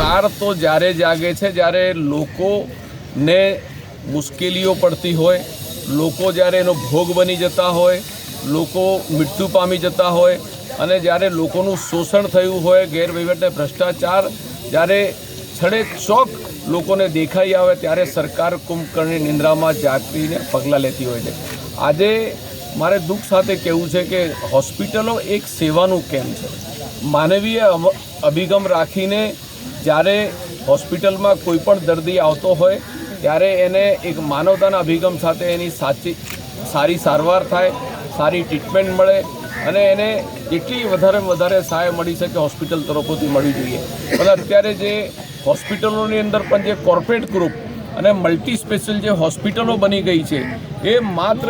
સરકાર તો જ્યારે જાગે છે જ્યારે લોકોને મુશ્કેલીઓ પડતી હોય, લોકો જ્યારે એનો ભોગ બની જતા હોય, લોકો મૃત્યુ પામી જતા હોય અને જ્યારે લોકોનું શોષણ થયું હોય, ગેરવહીવટ અને ભ્રષ્ટાચાર જ્યારે છડેચોક લોકોને દેખાઈ આવે ત્યારે સરકાર કુંભકર્ણની નિંદ્રામાં જાગીને પગલાં લેતી હોય છે। આજે મારે દુઃખ સાથે કહેવું છે કે હોસ્પિટલો એક સેવાનું કેમ્પ છે। માનવીય અભિગમ રાખીને જ્યારે હોસ્પિટલમાં કોઈપણ દર્દી આવતો હોય ત્યારે એને એક માનવતાના અભિગમ સાથે એની સારી સારવાર થાય, સારી ટ્રીટમેન્ટ મળે અને એને જેટલી વધારે સહાય મળી શકે હોસ્પિટલ તરફથી મળવી જોઈએ। પણ અત્યારે જે હોસ્પિટલોની અંદર પણ જે કોર્પોરેટ ગ્રુપ અને મલ્ટી સ્પેશિયલ જે હોસ્પિટલો બની ગઈ છે એ માત્ર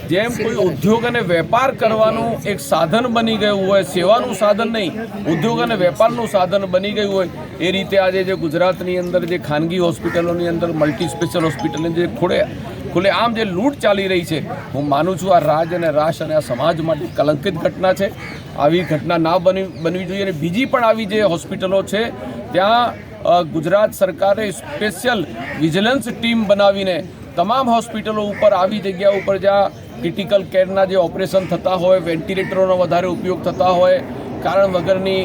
જેમ કોઈ ઉદ્યોગ અને વેપાર કરવાનું એક સાધન બની ગયું હોય, સેવાનું સાધન નહીં, ઉદ્યોગ અને વેપારનું સાધન બની ગયું હોય એ રીતે આજે જે ગુજરાતની અંદર જે ખાનગી હોસ્પિટલોની અંદર મલ્ટી સ્પેશિયલ હોસ્પિટલની જે ખુલ્લેઆમ જે લૂંટ ચાલી રહી છે, હું માનું છું આ રાજ અને રાષ્ટ્ર અને આ સમાજ માટે કલંકિત ઘટના છે। આવી ઘટના ના બનવી જોઈએ અને બીજી પણ આવી જે હોસ્પિટલો છે ત્યાં ગુજરાત સરકારે સ્પેશિયલ વિજિલન્સ ટીમ બનાવીને તમામ હોસ્પિટલો ઉપર આવી જગ્યા ઉપર જ્યાં ક્રિટિકલ કેરના જે ઓપરેશન થતા હોય, વેન્ટિલેટરોનો વધારે ઉપયોગ થતા હોય, કારણ વગરની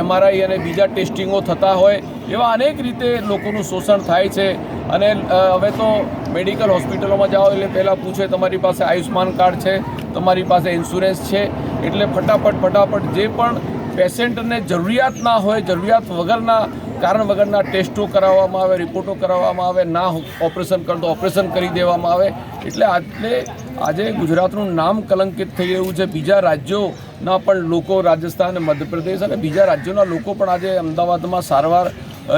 MRI અને બીજા ટેસ્ટિંગો થતા હોય, એવા અનેક રીતે લોકોનું શોષણ થાય છે। અને હવે તો મેડિકલ હોસ્પિટલોમાં જાઓ એટલે પહેલાં પૂછે તમારી પાસે આયુષ્માન કાર્ડ છે, તમારી પાસે ઇન્સ્યોરન્સ છે, એટલે ફટાફટ જે પણ પેશન્ટને જરૂરિયાત ના હોય, જરૂરિયાત વગરના કારણ વગરના ટેસ્ટો કરાવવામાં આવે, રિપોર્ટો કરાવવામાં આવે, ના ઓપરેશન કરો તો ઓપરેશન કરી દેવામાં આવે। એટલે આજે ગુજરાતનું નામ કલંકિત થઈ રહ્યું છે। બીજા રાજ્યોના પણ લોકો, રાજસ્થાન, મધ્યપ્રદેશ અને બીજા રાજ્યોના લોકો પણ આજે અમદાવાદમાં સારવાર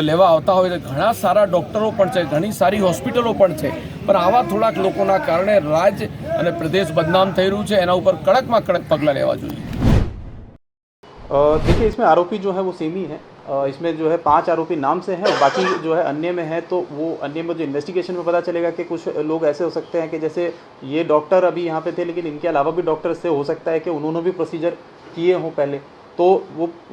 લેવા આવતા હોય છે। ઘણા સારા ડૉક્ટરો પણ છે, ઘણી સારી હોસ્પિટલો પણ છે, પણ આવા થોડાક લોકોના કારણે રાજ્ય અને પ્રદેશ બદનામ થઈ રહ્યું છે। એના ઉપર કડકમાં કડક પગલાં લેવા જોઈએ। देखिए, इसमें आरोपी जो है वो सेम ही है। इसमें जो है 5 आरोपी नाम से हैं, बाकी जो है अन्य में है, तो वो अन्य में जो इन्वेस्टिगेशन में पता चलेगा कि कुछ लोग ऐसे हो सकते हैं कि जैसे ये डॉक्टर अभी यहाँ पे थे लेकिन इनके अलावा भी डॉक्टर से हो सकता है कि उन्होंने भी प्रोसीजर किए हों पहले, तो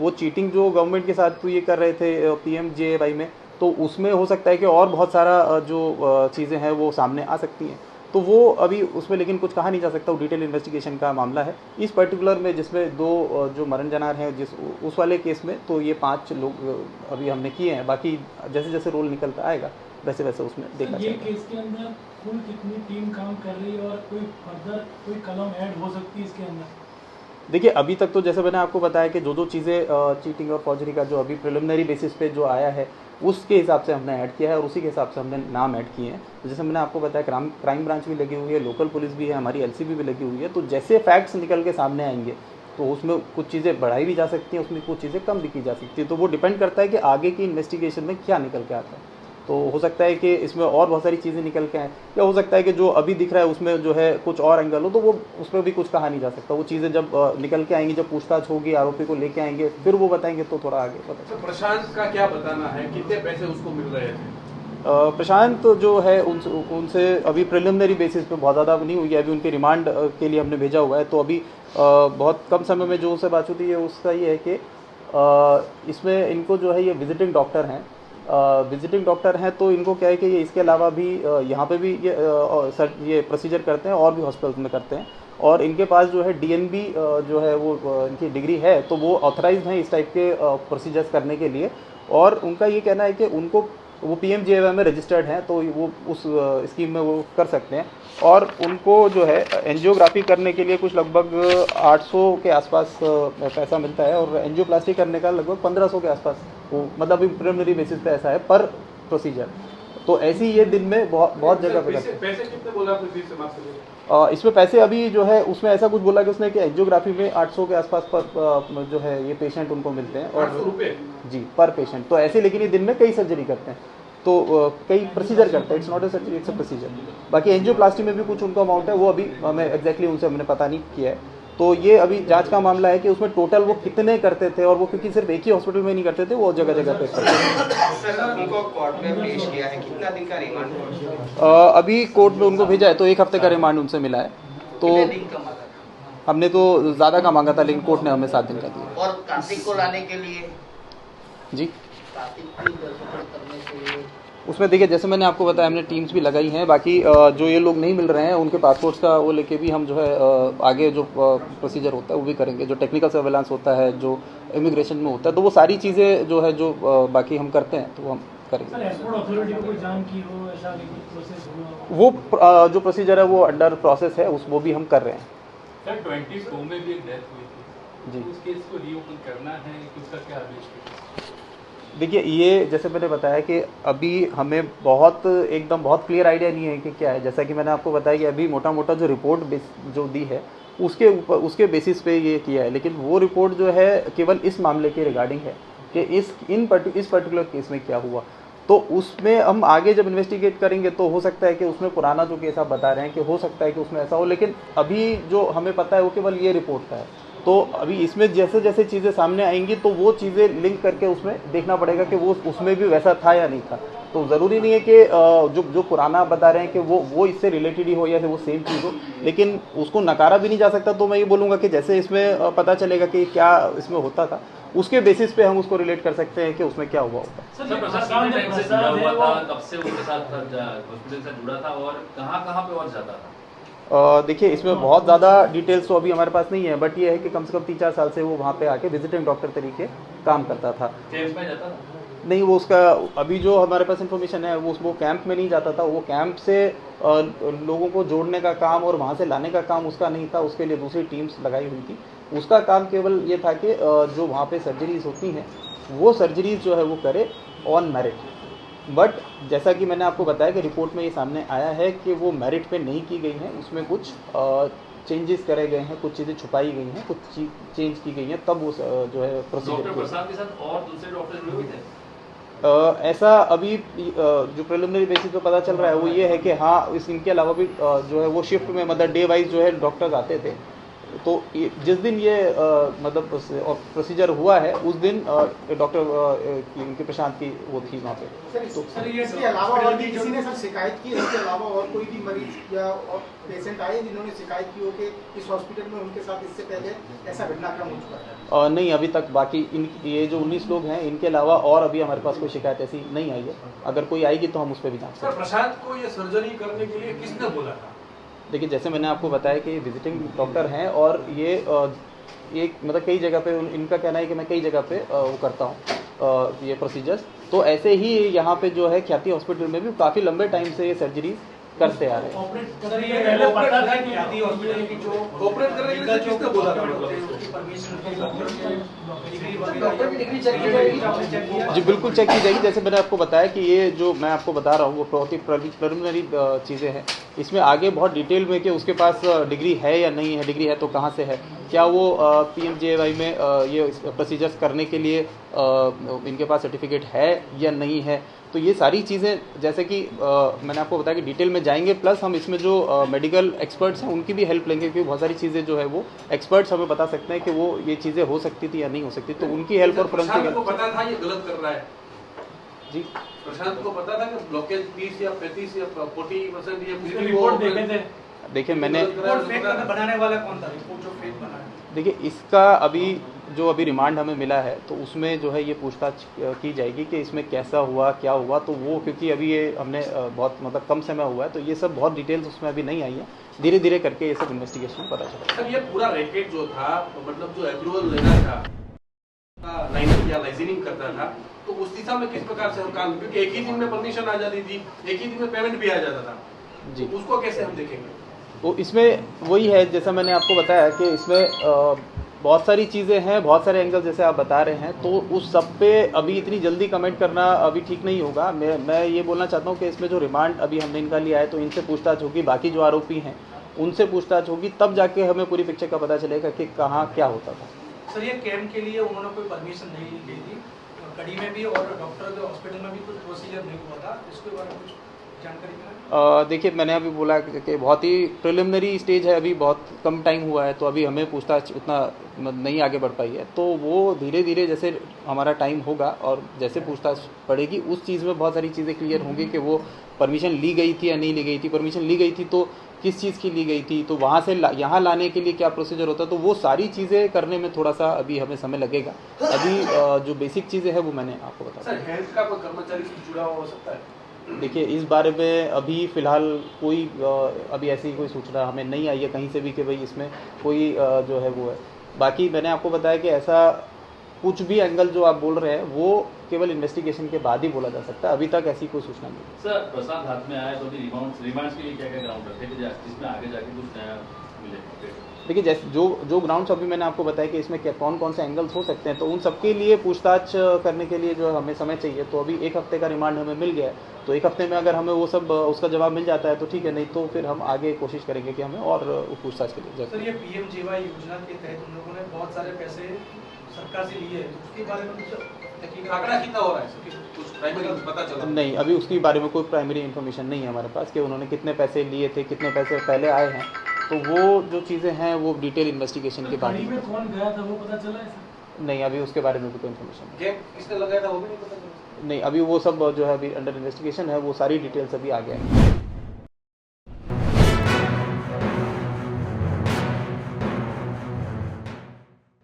वो चीटिंग जो गवर्नमेंट के साथ ये कर रहे थे PMJAY में, तो उसमें हो सकता है कि और बहुत सारा जो चीज़ें हैं वो सामने आ सकती हैं। तो वो अभी उसमें लेकिन कुछ कहा नहीं जा सकता, वो डिटेल इन्वेस्टिगेशन का मामला है। इस पर्टिकुलर में जिसमें 2 जो मरण जनार हैं उस वाले केस में तो ये 5 लोग अभी हमने किए हैं, बाकी जैसे जैसे रोल निकलता आएगा वैसे वैसे उसमें देखा जाएगा। ये केस के अंदर कुल कितनी टीम काम कर रही है और कोई फर्दर कोई कलम ऐड हो सकती है इसके अंदर? देखिए, अभी तक तो जैसे मैंने आपको बताया कि जो चीज़ें चीटिंग और फॉर्जरी का जो अभी प्रिलिमिनरी बेसिस पे जो आया है उसके हिसाब से हमने ऐड किया है और उसी के हिसाब से हमने नाम ऐड किए हैं। तो जैसे मैंने आपको बताया क्राइम ब्रांच भी लगी हुई है, लोकल पुलिस भी है, हमारी LCB भी लगी हुई है। तो जैसे फैक्ट्स निकल के सामने आएंगे तो उसमें कुछ चीज़ें बढ़ाई भी जा सकती हैं, उसमें कुछ चीज़ें कम भी की जा सकती है। तो वो डिपेंड करता है कि आगे की इन्वेस्टिगेशन में क्या निकल के आता है। तो हो सकता है कि इसमें और बहुत सारी चीज़ें निकल के आएँ, या हो सकता है कि जो अभी दिख रहा है उसमें जो है कुछ और एंगल हो, तो वो उसमें भी कुछ कहा नहीं जा सकता। वो चीज़ें जब निकल के आएंगी, जब पूछताछ होगी, आरोपी को लेके आएंगे, फिर वो बताएंगे तो थोड़ा आगे पता चलेगा। प्रशांत का क्या बताना है, कितने पैसे उसको मिल रहे थे? प्रशांत जो है उनसे अभी प्रिलिमिनरी बेसिस पे बहुत ज़्यादा नहीं हुई है, अभी उनके रिमांड के लिए हमने भेजा हुआ है। तो अभी बहुत कम समय में जो उनसे बात होती है उसका ये है कि इसमें इनको जो है ये विजिटिंग डॉक्टर हैं, तो इनको क्या है कि ये इसके अलावा भी यहाँ पे भी ये प्रोसीजर करते हैं और भी हॉस्पिटल्स में करते हैं। और इनके पास जो है DNB जो है वो इनकी डिग्री है, तो वो ऑथराइज्ड हैं इस टाइप के प्रोसीजर्स करने के लिए। और उनका ये कहना है कि उनको वो PMJAY में रजिस्टर्ड हैं, तो वो उस स्कीम में वो कर सकते हैं। और उनको जो है एंजियोग्राफी करने के लिए कुछ लगभग 800 के आसपास पैसा मिलता है और एंजियोप्लास्टी करने का लगभग 1500 के आसपास, वो मतलब अभी प्रिलिमिनरी बेसिस पे ऐसा है पर प्रोसीजर। तो ऐसे ही ये दिन में बहुत जगह पे पैसे कितने बोला इसमें पैसे अभी जो है उसमें ऐसा कुछ बोला कि उसने कि एंजियोग्राफी में 800 के आसपास पर जो है ये पेशेंट उनको मिलते हैं। और 800 रुपये जी पर पेशेंट। तो ऐसे लेकिन ये दिन में कई सर्जरी करते हैं, तो कई प्रोसीजर करते हैं, it's not a surgery, it's a procedure. बाकी एंजियोप्लास्टी में भी कुछ उनका अमाउंट है, वो अभी हमें एग्जैक्टली उनसे हमने पता नहीं किया है। तो ये अभी जांच का मामला है कि उसमें टोटल वो कितने करते थे, और वो क्योंकि सिर्फ एक ही हॉस्पिटल में नहीं करते थे, वो जगह जगह पे करते थे। उनको कोर्ट में पेश किया है, कितना दिन का रिमांड? अभी कोर्ट में उनको भेजा है तो 1 हफ्ते का रिमांड उनसे मिला है। तो हमने तो ज़्यादा का मांगा था, लेकिन कोर्ट ने हमें 7 दिन का दिया। और कार्तिक को लाने के लिए जी उसमें देखिए जैसे मैंने आपको बताया हमने टीम्स भी लगाई हैं, बाकी जो ये लोग नहीं मिल रहे हैं उनके पासपोर्ट्स का वो लेके भी हम जो है आगे जो प्रोसीजर होता है वो भी करेंगे, जो टेक्निकल सर्वेलांस होता है, जो इमिग्रेशन में होता है, तो वो सारी चीज़ें जो है जो बाकी हम करते हैं तो वो हम करेंगे। सर एयरपोर्ट अथॉरिटी को कोई जान की हो, ऐसा कोई प्रोसेस हुआ? वो जो प्रोसीजर है वो अंडर प्रोसेस है, वो भी हम कर रहे हैं। सर 22 में भी एक डेथ हुई थी जी। उस केस को रीओपन करना है कि उसका क्या आदेश है? देखिए ये जैसे मैंने बताया कि अभी हमें बहुत क्लियर आइडिया नहीं है कि क्या है। जैसा कि मैंने आपको बताया कि अभी मोटा मोटा जो रिपोर्ट जो दी है उसके बेसिस पे ये किया है, लेकिन वो रिपोर्ट जो है केवल इस मामले के रिगार्डिंग है कि इस पर्टिकुलर केस में क्या हुआ। तो उसमें हम आगे जब इन्वेस्टिगेट करेंगे तो हो सकता है कि उसमें पुराना जो केस आप बता रहे हैं कि हो सकता है कि उसमें ऐसा हो, लेकिन अभी जो हमें पता है वो केवल ये रिपोर्ट का है। तो अभी इसमें जैसे जैसे चीज़ें सामने आएंगी तो वो चीज़ें लिंक करके उसमें देखना पड़ेगा कि वो उसमें भी वैसा था या नहीं था। तो ज़रूरी नहीं है कि जो पुराना आप बता रहे हैं कि वो इससे रिलेटेड ही हो या वो सेम चीज़ हो, लेकिन उसको नकारा भी नहीं जा सकता। तो मैं ये बोलूँगा कि जैसे इसमें पता चलेगा कि क्या इसमें होता था, उसके बेसिस पे हम उसको रिलेट कर सकते हैं कि उसमें क्या हुआ होता। सर प्रशासन कितने टाइम से जुड़ा हुआ था, कब से उनके साथ हॉस्पिटल से जुड़ा था और कहाँ पे और जाता था? देखिए इसमें बहुत ज़्यादा डिटेल्स तो अभी हमारे पास नहीं है, बट ये है कि कम से कम 3-4 साल से वो वहाँ पे आके विजिटिंग डॉक्टर तरीके काम करता था। कैंप में जाता था? नहीं, वो उसका अभी जो हमारे पास इन्फॉर्मेशन है वो कैंप में नहीं जाता था। वो कैंप से लोगों को जोड़ने का काम और वहाँ से लाने का काम उसका नहीं था, उसके लिए दूसरी टीम्स लगाई हुई थी। उसका काम केवल ये था कि जो वहाँ पे सर्जरीज होती हैं वो सर्जरीज जो है वो करे ऑन मेरिट। बट जैसा कि मैंने आपको बताया कि रिपोर्ट में ये सामने आया है कि वो मेरिट पे नहीं की गई हैं, उसमें कुछ चेंजेस करे गए हैं, कुछ चीज़ें छुपाई गई हैं, कुछ चेंज की गई हैं, तब वो जो है प्रोसीजर। डॉक्टर प्रसाद के साथ और दूसरे डॉक्टर जुड़े हुए थे? ऐसा अभी जो प्रिलिमिनरी बेसिस पे पता चल रहा है वो ये है कि हाँ इनके अलावा भी जो है वो शिफ्ट में मतलब डे वाइज जो है डॉक्टर्स आते थे। तो जिस दिन ये मतलब प्रोसीजर हुआ है उस दिन डॉक्टर इनके प्रशांत की वो थी वहाँ पे। तो सर ये इसके अलावा और भी किसी ने सर शिकायत की, इसके अलावा और कोई भी मरीज या और पेशेंट आए जिन्होंने शिकायत की हो कि इस हॉस्पिटल में उनके साथ इससे पहले ऐसा घटनाक्रम हो चुका है? नहीं, अभी तक बाकी ये जो 19 लोग हैं इनके अलावा और अभी हमारे पास कोई शिकायत ऐसी नहीं आई है। अगर कोई आएगी तो हम उस पर भी जांच करेंगे। सर प्रशांत को ये सर्जरी करने के लिए किसने बोला था? देखिए जैसे मैंने आपको बताया कि विजिटिंग डॉक्टर हैं और ये एक मतलब कई जगह पे इनका कहना है कि मैं कई जगह पे वो करता हूँ ये प्रोसीजर्स। तो ऐसे ही यहाँ पे जो है ख्याति हॉस्पिटल में भी काफ़ी लंबे टाइम से ये सर्जरी करते आ रहे हैं। ऑपरेट कर ये पहले पता था कि ख्याति हॉस्पिटल की जो ऑपरेट करने के लिए किसने बोला था? डॉक्टर की डिग्री चेक की जाएगी? जी बिल्कुल चेक की जाएगी। जैसे मैंने आपको बताया कि ये जो मैं आपको बता रहा हूँ वो बहुत ही प्रिलिमिनरी चीज़ें हैं। इसमें आगे बहुत डिटेल में कि उसके पास डिग्री है या नहीं है, डिग्री है तो कहाँ से है, क्या वो PMJAY में ये प्रोसीजर्स करने के लिए इनके पास सर्टिफिकेट है या नहीं है। तो ये सारी चीज़ें जैसे कि मैंने आपको बताया कि डिटेल में जाएंगे, प्लस हम इसमें जो मेडिकल एक्सपर्ट्स हैं उनकी भी हेल्प लेंगे, क्योंकि बहुत सारी चीज़ें जो है वो एक्सपर्ट्स हमें बता सकते हैं कि वो ये चीज़ें हो सकती थी या नहीं हो सकती। तो उनकी हेल्प और प्रशांत को पता था ये गलत कर रहा है? जी प्रशांत को पता था कि ब्लॉकेज 30 या 35 या 40% ये रिपोर्ट देखे थे? देखिए मैंने रिपोर्ट फेक बनाने वाला कौन था? रिपोर्ट जो फेक बना है, देखिए इसका अभी रिमांड हमें मिला है तो उसमें जो है ये पूछताछ की जाएगी कि इसमें कैसा हुआ क्या हुआ। तो वो क्योंकि अभी ये हमने बहुत मतलब कम समय हुआ है तो ये सब बहुत डिटेल्स उसमें अभी नहीं आई है, धीरे धीरे करके ये सब इन्वेस्टिगेशन में पता चलेगा। सर ये पूरा रैकेट जो था मतलब जो अप्रूवल लेना था लाइनिंग या लाइजनिंग करता था, तो उस दिशा में किस प्रकार से हम काम, क्योंकि एक ही दिन में परमिशन आ जाती थी, एक ही दिन में पेमेंट भी आ जाता था जी, तो उसको कैसे हम देखेंगे? वो इसमें वही है जैसा मैंने आपको बताया कि इसमें बहुत सारी चीज़ें हैं, बहुत सारे एंगल जैसे आप बता रहे हैं, तो उस सब पे अभी इतनी जल्दी कमेंट करना अभी ठीक नहीं होगा। मैं ये बोलना चाहता हूँ कि इसमें जो रिमांड अभी हमने इनका लिया है तो इनसे पूछताछ होगी, बाकी जो आरोपी हैं उनसे पूछताछ होगी, तब जाके हमें पूरी पिक्चर का पता चलेगा कि कहाँ क्या होता था। सर ये कैंप के लिए उन्होंने कोई परमिशन नहीं ली थी, कड़ी में भी और डॉक्टर के हॉस्पिटल में भी कुछ प्रोसीजर नहीं हुआ था, इसके बारे में कुछ जानकारी मिला? देखिए, मैंने अभी बोला कि बहुत ही प्रिलिमिनरी स्टेज है, अभी बहुत कम टाइम हुआ है, तो अभी हमें पूछताछ उतना नहीं आगे बढ़ पाई है। तो वो धीरे धीरे जैसे हमारा टाइम होगा और जैसे पूछताछ पड़ेगी, उस चीज़ में बहुत सारी चीज़ें क्लियर होंगी कि वो परमिशन ली गई थी या नहीं ली गई थी। परमिशन ली गई थी तो किस चीज़ की ली गई थी, तो वहाँ से यहाँ लाने के लिए क्या प्रोसीजर होता है, तो वो सारी चीज़ें करने में थोड़ा सा अभी हमें समय लगेगा। अभी जो बेसिक चीज़ें हैं वो मैंने आपको बता सर हेल्थ का कोई कर्मचारी से जुड़ा हुआ हो सकता है? देखिए, इस बारे में अभी फ़िलहाल कोई अभी ऐसी कोई सूचना हमें नहीं आई है कहीं से भी कि भाई इसमें कोई जो है वो है। बाकी मैंने आपको बताया कि ऐसा कुछ भी एंगल जो आप बोल रहे हैं वो केवल इन्वेस्टिगेशन के बाद ही बोला जा सकता है। अभी तक ऐसी कोई सूचना नहीं है। सर प्रसाद हाथ में आया तो भी रिमांड्स के लिए क्या क्या ग्राउंड रखे कि जिसमें आगे जाके कुछ नया मिले? देखिए, जैसे जो ग्राउंड्स अभी मैंने आपको बताया कि इसमें क्या कौन कौन से एंगल्स हो सकते हैं, तो उन सबके लिए पूछताछ करने के लिए जो हमें समय चाहिए, तो अभी 1 हफ्ते का रिमांड हमें मिल गया है। तो 1 हफ्ते में अगर हमें वो सब उसका जवाब मिल जाता है तो ठीक है, नहीं तो फिर हम आगे कोशिश करेंगे कि हमें और पूछताछ के लिए सर, ये पीएमजेवाई योजना के तहत उन लोगों ने बहुत सारे पैसे सरकार से लिए हैं, तो उसके बारे में कुछ आंकड़ा कितना हो रहा है सर? कुछ प्राइमरी पता चला? नहीं, अभी उसके बारे में कोई प्राइमरी इन्फॉर्मेशन नहीं है हमारे पास कि उन्होंने कितने पैसे लिए थे, कितने पैसे पहले आए हैं। तो वो जो चीज़ें हैं वो डिटेल इन्वेस्टिगेशन के बाद गाड़ी ही में कौन गया था वो पता चला है सर? नहीं, अभी उसके बारे में भी कोई इन्फॉर्मेशन गेम किसने लगाया था वो भी नहीं पता चला? नहीं। अभी वो सब जो है अभी अंडर इन्वेस्टिगेशन है, वो सारी डिटेल्स अभी आ गया है।